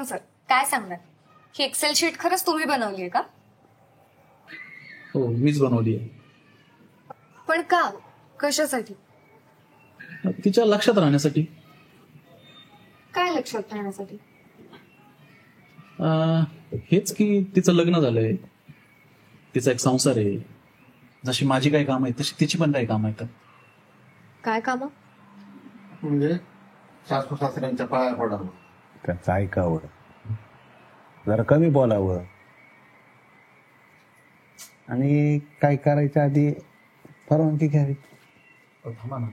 Kadam sir, काय सांगणार? ही Excel sheet खरंच तुम्ही बनवली आहे का? हो, मीच बनवली आहे. पण का? कशासाठी? तिच्या लक्षात राहण्यासाठी. काय लक्षात राहण्यासाठी? हेच की तिचं लग्न झालंय, तिचा एक संसार आहे. जशी माझी काही काम आहेत तशी तिची पण काही काम आहेत. काय काम? म्हणजे सासू सासऱ्यांच्या पाया पडावं, त्यांचं ऐकावं, जरा कमी बोलावं आणि काय करायच्या आधी परवानगी घ्यावी. थांबा ना,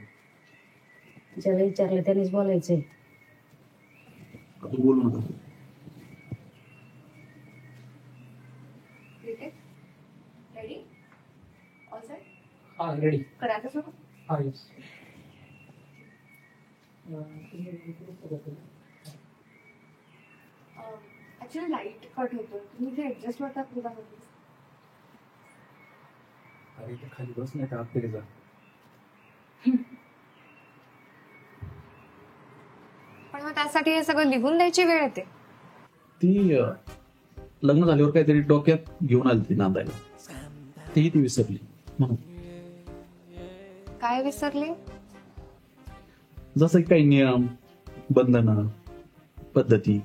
ज्याला विचारलं त्यांनीच बोलायचंय. तू बोलू नका. रेडी? All set? हा रेडी. करायचं सुरू? हा येस. ऍक्च्युली लाईट कट होतो, तुम्ही ते ऍडजस्ट होता प्लीज. अरे इथे खाली बस, नाही तर आतमध्ये जा. पण मग त्यासाठी हे सगळं लिहून द्यायची वेळ येते. ती लग्न झाल्यावर काहीतरी डोक्यात घेऊन आली ती नांदायला, तीही ती विसरली म्हणून. काय विसरले? जसं की काही नियम, बंधनं, पद्धती,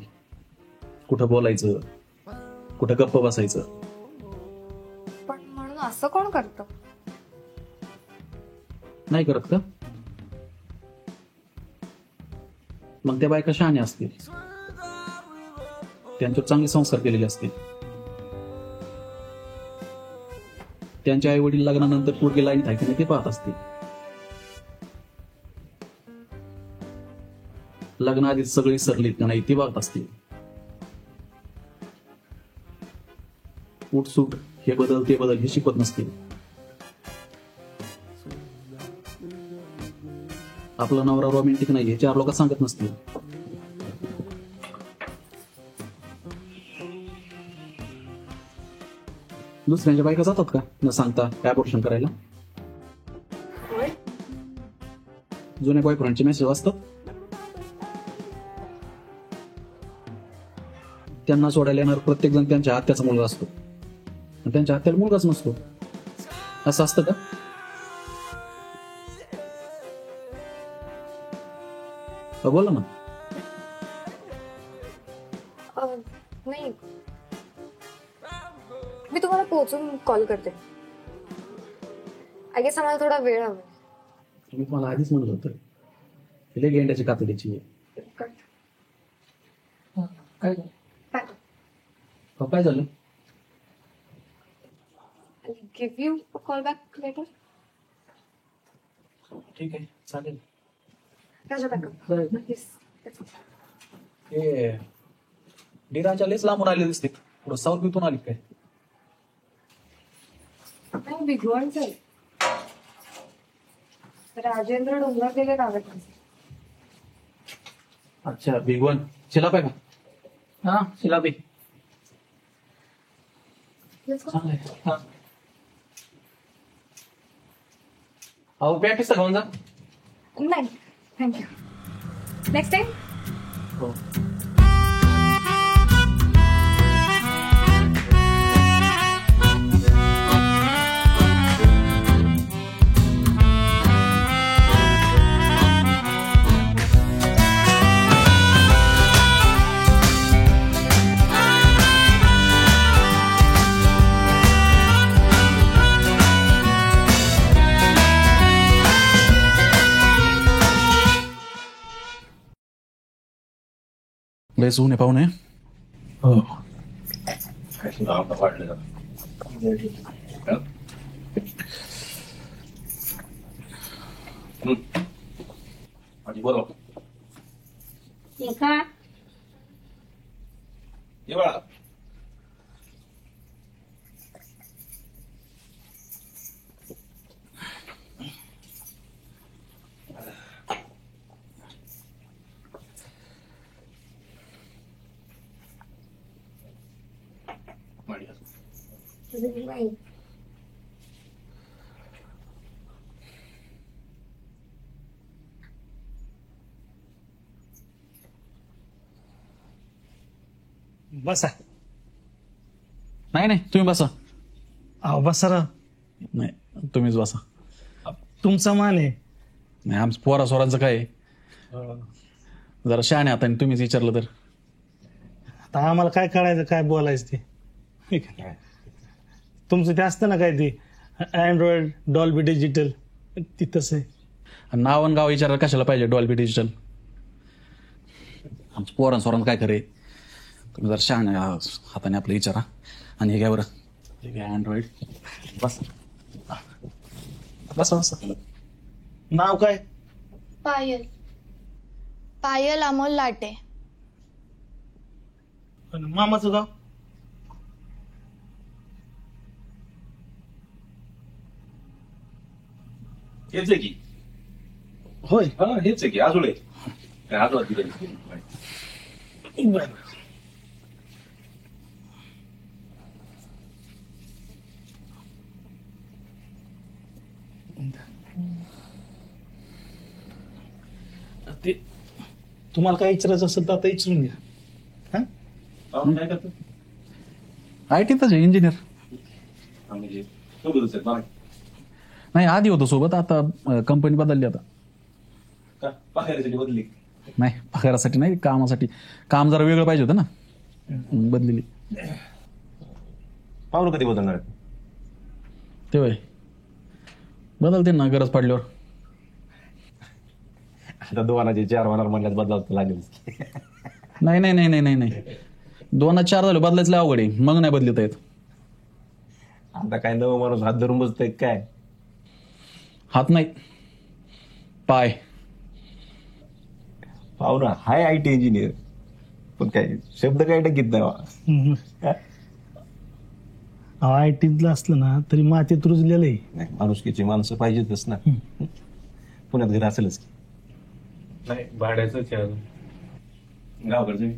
कुठं बोलायचं, कुठं गप्प बसायचं. पण म्हणून असं कोण करतं? नाही करत का? मग त्या बायका शहाण्या असतील, त्यांच्यावर चांगले संस्कार केलेले असतील. त्यांच्या आई वडील लग्नानंतर पोरगी लाईन आहे की नाही ते पाहत असतील. लग्नाआधी सगळी सरलीत का नाही ते बघत असतील. उठसूट हे बदल ते बदल हे शिकवत नसतील. आपला नवरा रोमॅन्टिक नाही हे चार लोक सांगत नसतील. दुसऱ्यांच्या बायका जातात का न सांगता ॲबॉर्शन करायला? जुन्या बॉयफ्रेंडचे मेसेज वाचतात, त्यांना सोडायला येणार प्रत्येक जण त्यांच्या आत्याचा मुलगा असतो, त्यांच्या आत्याला मुलगाच नसतो. असं असतं का? बोला ना. नाही, मी तुम्हाला पोहोचून कॉल करते. आय गेस आम्हाला थोडा वेळ हवा. मी तुम्हाला आधीच म्हणत होतं, तिला गेंड्याची कातडीची आहे. काय झालं? Give you call back later. ठीक आहे, चालेल. हे डिराच्या लेस लांबून आले दिसते, पुढं साऊथ बीतून आली काय? भिगवणचं राजेंद्र डोंगर गेले नागत. अच्छा, भिगवण चिलाप आहे का? हा शिलाबी. चांगलं आहे. अहो पॅटीस घेऊन जा. नाही, थँक्यू. Next time. हो. लय सोने पाहुणे. हो. बरोबर. नाही. बसा. नाही नाही तुम्ही बसा. अहो बसा राव. नाही तुम्हीच बसा. तुमचा मान आहे. नाही आमचं पोरा सोरांचं काय आहे? जरा शहाणे आता तुम्हीच विचारलं तर. आता आम्हाला काय कळायचं काय बोलायचं ते. ठीक आहे. तुमचं ते असतं ना काय ते अँड्रॉइड डॉल्बी डिजिटल ती तसं आहे. आणि नाव आणि गाव विचारायला कशाला पाहिजे डॉल्बी डिजिटल? आमचं पोरां सोरांचं काय खरे? तुम्ही जरा शहाणे हाताने आपलं विचारा. आणि हे घ्या बरं, हे घ्या अँड्रॉइड. बस बस बस. नाव काय? पायल. पायल अमोल लाटे. आणि मामाचं गाव? हेच आहे की. होय. हा हेच आहे की आजोळे. आजोळा तिकडे. बरं. ते तुम्हाला काय विचारायचं असेल तर आता विचारून घ्या. आपण काय करतो? IT-तच आहे इंजिनियर. म्हणजे सोबतच आहेत मला. नाही आधी होतो सोबत, आता कंपनी बदलली आता. का पाहायसाठी बदली? नाही पगारासाठी नाही, कामासाठी. काम जरा वेगळं पाहिजे होतं ना, म्हणून बदलेली. पाहुणं कधी बदलणार आहेत? ते होय बदलते ना गरज पडल्यावर. आता दोनाचे 4 होणार म्हणल्यास बदलावं लागेल. नाही नाही नाही नाही नाही नाही 2-4 झाले बदलायचं लय अवघड आहे, मग नाही बदलता येत. आता काय नवं माणूस हात धरून बसतोय काय? हात नाही पाय. पाहुणा हाय IT इंजिनियर, पण काय शब्द काय टकीत नाही. IT असलं ना तरी मातीत रुजलेलं आहे. नाही माणुसकीची माणसं पाहिजेतच ना. पुण्यात घर असेलच की. नाही भाड्याचंच आहे अजून. गावाकडचं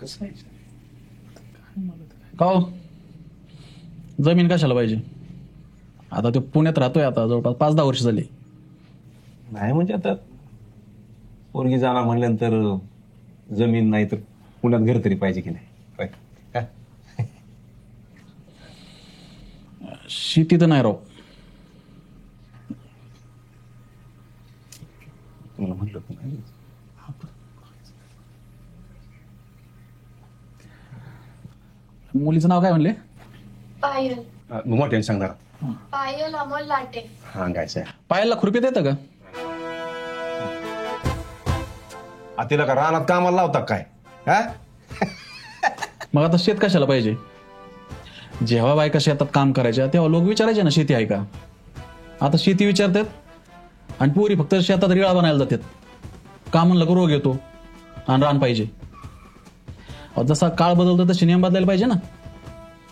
कसं का हो? जमीन कशाला पाहिजे? आता तो पुण्यात राहतोय आता जवळपास 5-10 वर्ष झाली. नाही म्हणजे आता पोरगी जाणार म्हणल्यानंतर जमीन नाही तर पुण्यात घर तरी पाहिजे की नाही? शेती तर नाही राव. तुम्हाला म्हटलं पण नाही. मुलीचं नाव काय म्हणले? पायल. मोठ्याने सांगणार. पायल अमोल लाटे. हा गायचं पायाला खुरपीत येतं का? तिला का रानात कामाला लावतात काय? हा मग आता शेत कशाला पाहिजे? जेव्हा बायका शेतात काम करायच्या तेव्हा लोक विचारायचे ना शेती आहे का. आता शेती विचारतात आणि पोरी फक्त शेतात रिळा बनायला जातात. काम म्हणलं का रोग येतो आणि रान पाहिजे. जसा काळ बदलतो तसे नियम बदलायला पाहिजे ना.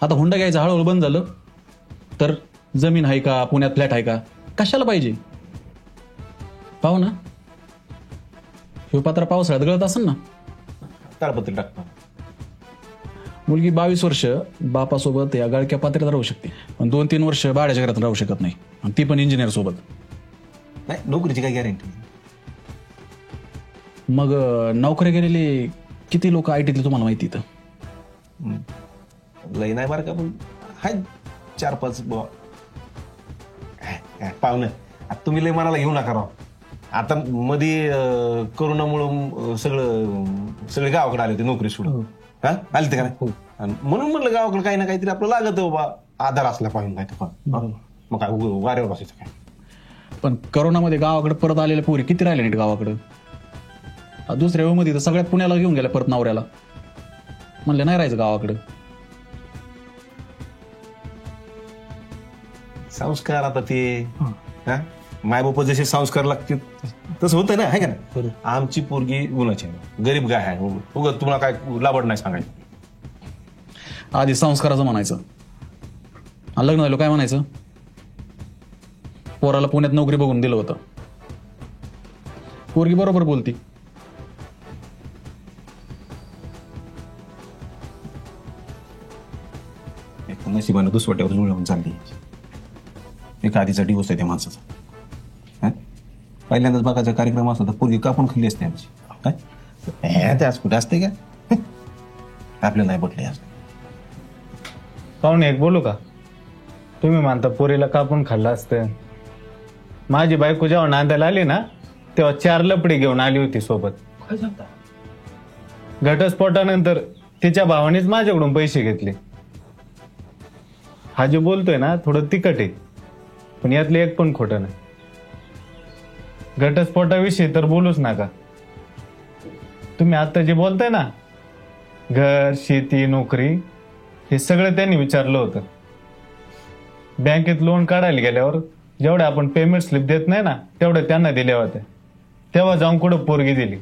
आता हुंडा घ्यायचं हळूहळू बंद झालं तर जमीन आहे का, पुण्यात फ्लॅट आहे का, कशाला पाहिजे? पाहू ना हे पात्र पावसाळ्यात गळत असेल ना. ताडपत्री टाकतो. मुलगी 22 वर्ष बापासोबत या गळक्या पात्र्यात राहू शकते, पण 2-3 वर्ष भाड्याच्या घरात राहू शकत नाही, आणि ती पण इंजिनियर सोबत. नाही नोकरीची काय गॅरंटी? मग नोकरी गेलेले किती लोक IT तुम्हाला माहिती तर? लई नाही बरं का, पण हाय 4-5 पाहुणं. आता तुम्ही लई मनाला घेऊ नका राव. आता मध्ये करोनामुळं सगळे गावाकडे आले होते नोकरी सोडून. हा आले ते का नाही? आणि म्हणून म्हणलं गावाकडे काही ना काहीतरी आपलं लागत बाबा, आधार असला पाहिजे. नाही तर मग काय वाऱ्यावर बसायचं काय? पण करोनामध्ये गावाकडे परत आलेल्या पोरी किती राहिले नाहीत गावाकडं. दुसऱ्या वेळमध्ये तर सगळ्यात पुण्याला घेऊन गेल्या परत नवऱ्याला. म्हणले नाही राहायचं गावाकडं. संस्कार आता ते मायबाप जसे संस्कार लागतील तसं होतं ना, आहे का नाही? आमची पोरगी गुणाची आहे, गरीब गाय आहे. उगत तुम्हाला काय लाभड नाही सांगायचं. आधी संस्काराचं म्हणायचं, आणि लग्न झालं काय म्हणायचं? पोराला पुण्यात नोकरी बघून दिलं होतं. पोरगी बरोबर बोलती. नशिबानं दुसवाट्यावर जुळवून चालली. एक आधीचा डिवोर्स आहे त्या माणसाचा. पहिल्यांदाच बघायचा कार्यक्रम असला तर पोरगी कापून खाल्ली असते आमची. काय ते आज कुठे असते का आपल्याला नाही पटले असते. पाहुणे एक बोलू का? तुम्ही मानता पोरीला कापून खाल्लं असतं. माझी बायको जेव्हा नांदायला आली ना तेव्हा 4 लपडी घेऊन आली होती सोबत. काय सांगता? घटस्फोटानंतर तिच्या भावानेच माझ्याकडून पैसे घेतले. हा जे बोलतोय ना थोडं तिखट आहे, पण यातले एक पण खोटं नाही. घटस्फोटाविषयी तर बोलूच नका. तुम्ही आता जे बोलताय ना, घर, शेती, नोकरी, हे सगळं त्यांनी विचारलं होतं. बँकेत लोन काढायला गेल्यावर जेवढे आपण पेमेंट स्लिप देत नाही ना तेवढे त्यांना दिल्या होत्या. तेव्हा जाऊन कुठं पोरगी दिली.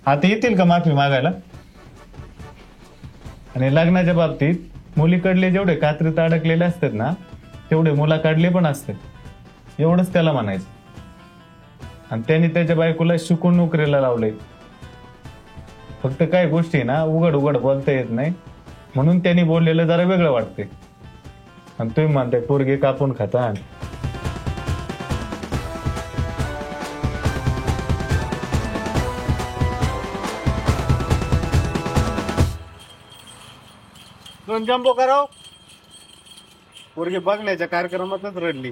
आता येतील का माफी मागायला? आणि लग्नाच्या बाबतीत मुलीकडले जेवढे कात्रीत अडकलेले असतात ना तेवढे मुलाकडले पण असते. एवढंच त्याला म्हणायचं. आणि त्यांनी त्याच्या बायकोला शिकून नोकरीला लावले. फक्त काही गोष्टी ना उघड उघड बोलता येत नाही म्हणून त्यांनी बोललेलं जरा वेगळं वाटते. आणि तुम्ही म्हणताय पोरगी कापून खाता. दोन जंबो कराव. पोरगी बघण्याच्या कार्यक्रमातच रडली.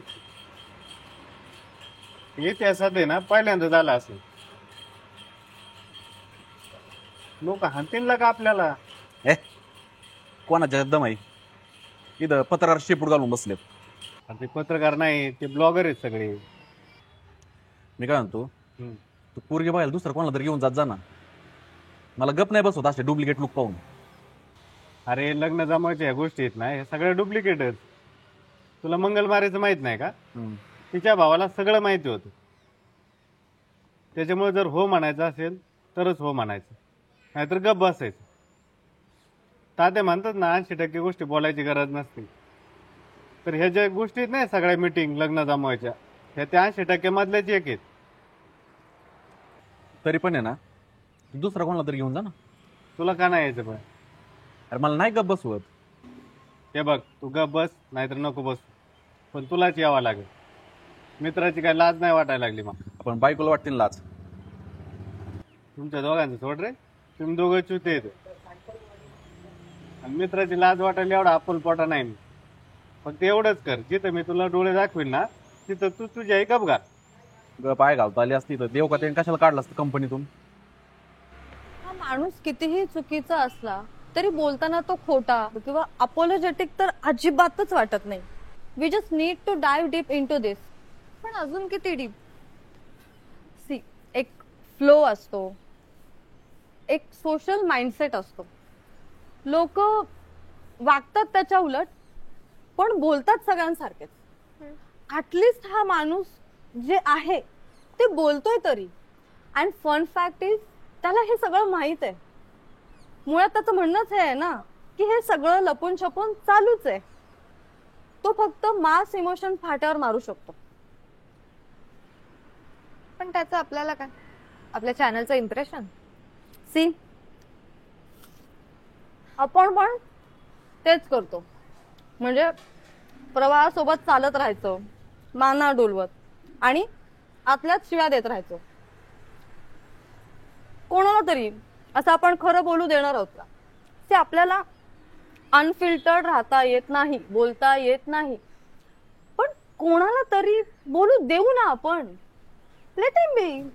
इतिहासात आहे ना पहिल्यांदा झाला असेल. लोक हाणतील का आपल्याला? कोणाच्या दम आहे इथं पत्रकार शेपूट घालून बसलेत. ते पत्रकार नाही, ते ब्लॉगर आहेत सगळे. मी काय म्हणतो, तू पोरगी बघायला दुसरं कोणाला तरी घेऊन जात जा ना. मला गप नाही बसवत असे डुप्लिकेट लुक पाहून. अरे लग्न जमायच्या ह्या गोष्टी आहेत ना हे सगळं डुप्लिकेट आहेत. तुला मंगलमारेचं माहित नाही का? तिच्या भावाला सगळं माहिती होतं. त्याच्यामुळे जर हो म्हणायचं असेल तरच हो म्हणायचं, नाहीतर गप बसायचं. तात्या म्हणतात ना 80% गोष्टी बोलायची गरज नसते. तर ह्या ज्या गोष्टी आहेत ना सगळ्या मीटिंग लग्न जमवायच्या ह्या त्या 80% मधल्याच एक आहेत. तरी पण आहे ना दुसरा कोणाला तरी घेऊन जा ना. तुला का नाही यायचं? पण अरे मला नाही गप बसवत. हे बघ, तू गप बस नाहीतर नको बस, पण तुलाच यावं लागेल. मित्राची काय लाज नाही वाटायला लागली मग? आपण बायकोला वाटतील लाज. तुमच्या दोघांचं सोड रे, तुम्ही दोघं चुते येते. आणि मित्राची लाज वाटायला एवढा अप्पलपोटा नाही मी. फक्त एवढंच कर, जिथं मी तुला डोळे दाखवीन ना तिथं तू तुझ्या आई गप घाल. गप आहे घालता आली असती तर देव का त्याने कशाला काढलं असतं कंपनीतून. हा माणूस कितीही चुकीचा असला तरी बोलताना तो खोटा किंवा अपोलोजेटिक तर अजिबातच वाटत नाही. We just need to dive deep into this. पण अजून किती डीप? सी, एक फ्लो असतो, एक सोशल माइंडसेट असतो. लोक वागतात त्याच्या उलट पण बोलतात सगळ्यांसारखेच. ऍटलिस्ट हा माणूस जे आहे ते बोलतोय तरी. अँड फन फॅक्ट इज त्याला हे सगळं माहित आहे. मुळात त्याचं म्हणणंच हे आहे ना की हे सगळं लपून छपून चालूच आहे. तो फक्त मास इमोशन फाट्यावर मारू शकतो. पण त्याचं आपल्याला काय? आपल्या चॅनलचं इम्प्रेशन. सी, आपण पण तेच करतो. म्हणजे प्रवाहासोबत चालत राहायचं, माना डोलवत, आणि आतल्याच शिव्या देत राहायचो. कोणाला तरी असं आपण खरं बोलू देणार आहोत का? ते आपल्याला अनफिल्टर्ड राहता येत नाही, बोलता येत नाही. पण कोणाला तरी बोलू देऊ ना आपण. Let him be.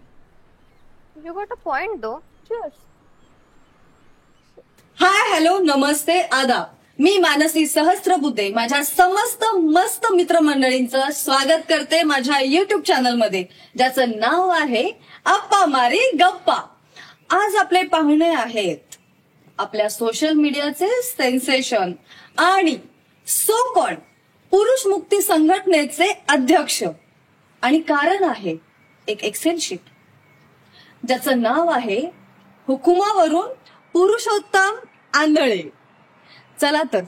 You got a point though. Hi, hello, नमस्ते, आदाब. मी मानसी सहस्त्रबुद्धे माझ्या समस्त मस्त मित्रमंडळींचं स्वागत करते माझ्या युट्यूब चॅनल मध्ये, ज्याचं नाव आहे अप्पा मारी गप्पा. आज आपले पाहुणे आहेत आपल्या सोशल मीडियाचे सेन्सेशन आणि सो कॉल्ड पुरुष मुक्ती संघटनेचे अध्यक्ष. आणि कारण आहे एक एक्सेल शीट ज्याचं नाव आहे हुकुमावरून पुरुषोत्तम आंधळे. चला तर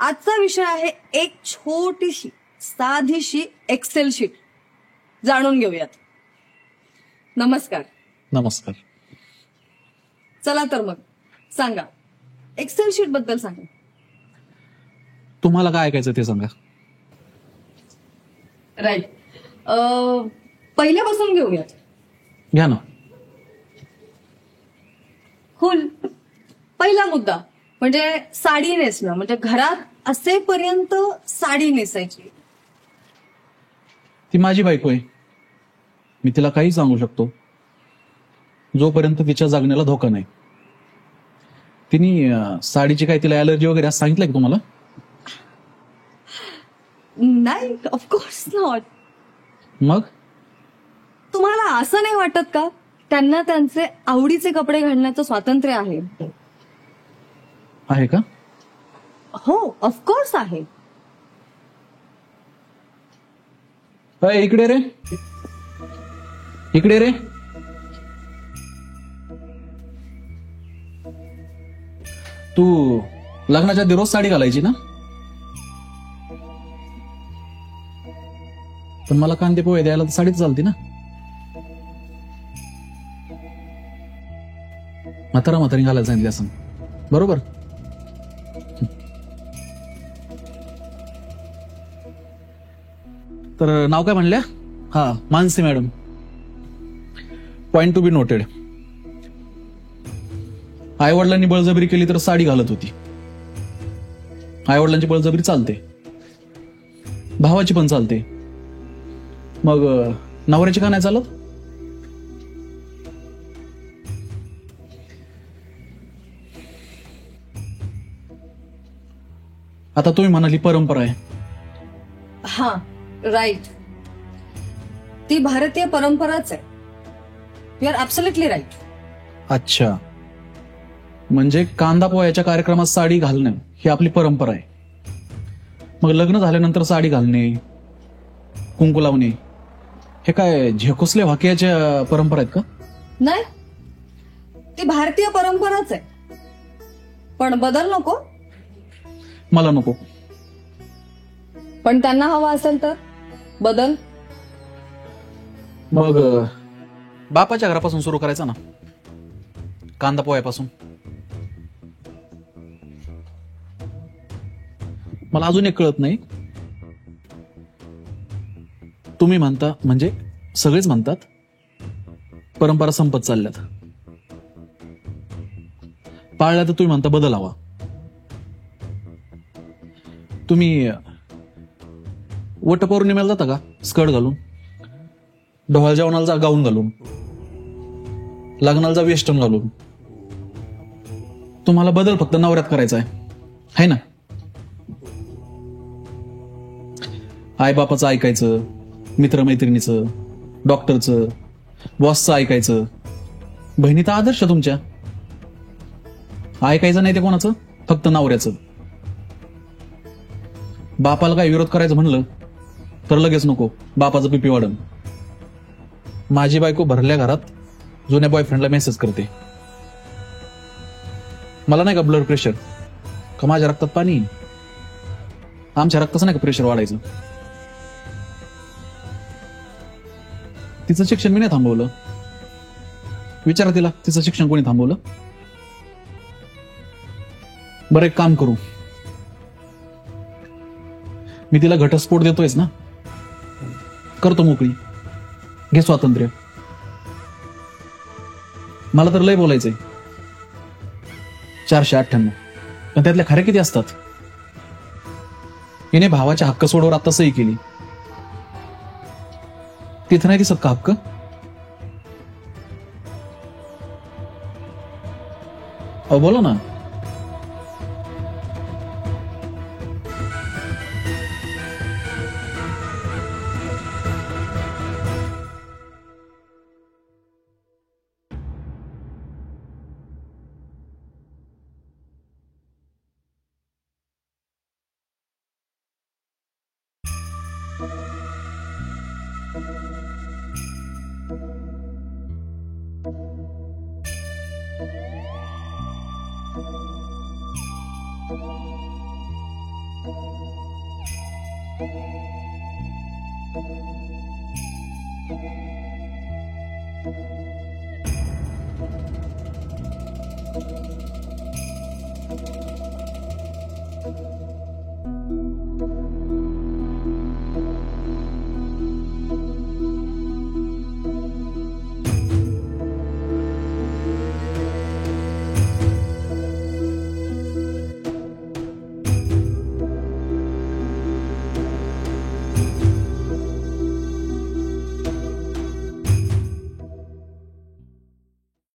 आजचा विषय आहे एक छोटीशी साधीशी एक्सेल शीट. जाणून घेऊयात. नमस्कार. नमस्कार. चला तर मग सांगा, एक्सेल शीट बद्दल सांगा. तुम्हाला काय ऐकायचं ते सांगा. राईट. पहिल्यापासून घेऊयात. घ्या ना. कुल पहिला मुद्दा म्हणजे साडी नेसणं, म्हणजे घरात असेपर्यंत साडी नेसायची. ती माझी बायको आहे, मी तिला काही सांगू शकतो जोपर्यंत तिच्या जगण्याला धोका नाही. तिने साडीची काय तिला ऍलर्जी वगैरे असं सांगितलंय का तुम्हाला? नाही, ऑफकोर्स नॉट. मग तुम्हाला असं नाही वाटत का त्यांना त्यांचे आवडीचे कपडे घालण्याचं स्वातंत्र्य आहे? आहे का? हो, ऑफकोर्स आहे. अय, इकडे रे, इकडे रे. तू लग्नाच्या आधी रोज साडी घालायची ना? पण मला कांदे पोहे द्यायला तर साडीच चालती ना. म्हातारी घालायला सांगितली असं, बरोबर? तर नाव काय म्हणल्या? हा, Mansi madam. Point to be noted. आईवडिलांनी बळजबरी केली तर साडी घालत होती. आईवडिलांची बळजबरी चालते, भावाची पण चालते, मग नवऱ्याची का नाही चालत? आता तुम्ही म्हणाली परंपरा आहे. हा, राईट. ती भारतीय परंपराच आहे. You are absolutely right. अच्छा, म्हणजे कांदा पोह्याच्या कार्यक्रमात साडी घालणं ही आपली परंपरा आहे. मग लग्न झाल्यानंतर साडी घालणे, कुंकू लावणे हे काय झेकोसले वाक्याच्या परंपरा आहेत का? नाही, ती भारतीय परंपराच आहे. पण बदल नको. मला नको. पण त्यांना हवा असेल तर बदल. मग बापाच्या घरापासून सुरू करायचा ना, कांदा पोह्यापासून. मला अजून एक कळत नाही. तुम्ही म्हणता, म्हणजे सगळेच म्हणतात, परंपरा संपत चालल्यात. पाळल्या तर तुम्ही म्हणता बदल हवा. तुम्ही वटपौर्णिमेला जाता का स्कर्ट घालून? ढोळ जेवणाला जा गाऊन घालून, लग्नाला जा वेस्टर्न घालून. तुम्हाला बदल फक्त नवऱ्यात करायचा आहे ना? आई बापाचं ऐकायचं, मित्रमैत्रिणीचं, डॉक्टरचं, बॉसचं ऐकायचं. बहिणी तर आदर्श तुमच्या. ऐकायचं नाही ते कोणाचं? फक्त नवऱ्याचं. बापाला काय विरोध करायचं म्हणलं तर लगेच नको, बापाचं पिपी वाढन. माझी बायको भरल्या घरात जुन्या बॉयफ्रेंडला मेसेज करते, मला नाही का ब्लड प्रेशर, का माझ्या रक्तात पाणी? आमच्या रक्ताचं नाही का प्रेशर वाढायचं? तिचं शिक्षण मी नाही थांबवलं. विचारा तिला, तिचं शिक्षण कोणी थांबवलं? बरं, एक काम करू, मी तिला घटस्फोट देतोयच ना, करतो मोकळी, घे स्वातंत्र्य. मला तर लय बोलायचंय. 498, पण त्यातल्या खऱ्या किती असतात? हिने भावाच्या हक्क सोडवर आता सही केली, तिथं नाही दिसत का हक्क? अहो बोला ना.